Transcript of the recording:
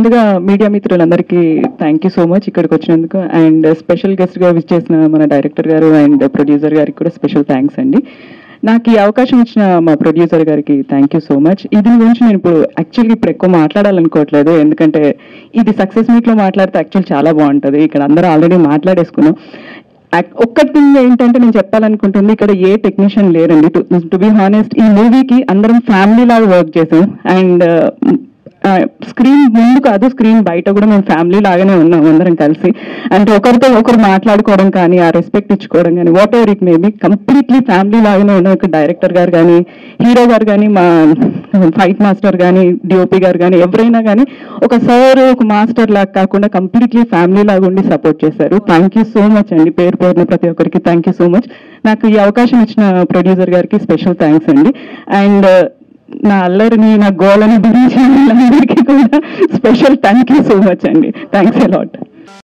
ముందుగా మీడియా మిత్రులందరికీ thank you so much ఇక్కడికి వచ్చినందుకు. అండ్ స్పెషల్ గెస్ట్గా విజిట్ చేసిన మన డైరెక్టర్ గారు అండ్ ప్రొడ్యూసర్ గారికి కూడా స్పెషల్ థ్యాంక్స్ అండి. నాకు ఈ అవకాశం ఇచ్చిన మా ప్రొడ్యూసర్ గారికి థ్యాంక్ యూ సో మచ్. ఇది గురించి నేను ఇప్పుడు ఎక్కువ మాట్లాడాలనుకోవట్లేదు, ఎందుకంటే ఇది సక్సెస్ మీట్లో మాట్లాడితే యాక్చువల్ చాలా బాగుంటుంది. ఇక్కడ అందరూ ఆల్రెడీ మాట్లాడేసుకున్నాం. ఒక్క థింగ్ ఏంటంటే నేను చెప్పాలనుకుంటుంది, ఇక్కడ ఏ టెక్నీషియన్ లేరండి. టు బి హానెస్ట్, ఈ మూవీకి అందరం ఫ్యామిలీ లాగా వర్క్ చేసాం. అండ్ స్క్రీన్ ముందు కాదు, స్క్రీన్ బయట కూడా మేము ఫ్యామిలీ లాగానే ఉన్నాం అందరం కలిసి. అంటే ఒకరితో ఒకరు మాట్లాడుకోవడం కానీ, ఆ రెస్పెక్ట్ ఇచ్చుకోవడం కానీ, what ever it maybe, completely family లాగానే ఉన్నాం. ఇక్కడ డైరెక్టర్ గారు కానీ, హీరో గారు కానీ, మా ఫైట్ మాస్టర్ కానీ, డిఓపి గారు కానీ, ఎవరైనా కానీ ఒక సార్ ఒక మాస్టర్ లాగా కాకుండా కంప్లీట్లీ ఫ్యామిలీ లాగా ఉండి సపోర్ట్ చేశారు. థ్యాంక్ యూ సో మచ్ అండి. పేరు పేరున ప్రతి ఒక్కరికి థ్యాంక్ యూ సో మచ్. నాకు ఈ అవకాశం ఇచ్చిన ప్రొడ్యూసర్ గారికి స్పెషల్ థ్యాంక్స్ అండి. అండ్ నా అల్లరిని, నా గోలని భరించిన వాళ్ళందరికీ కూడా special thank you so much అండి. Thanks a lot.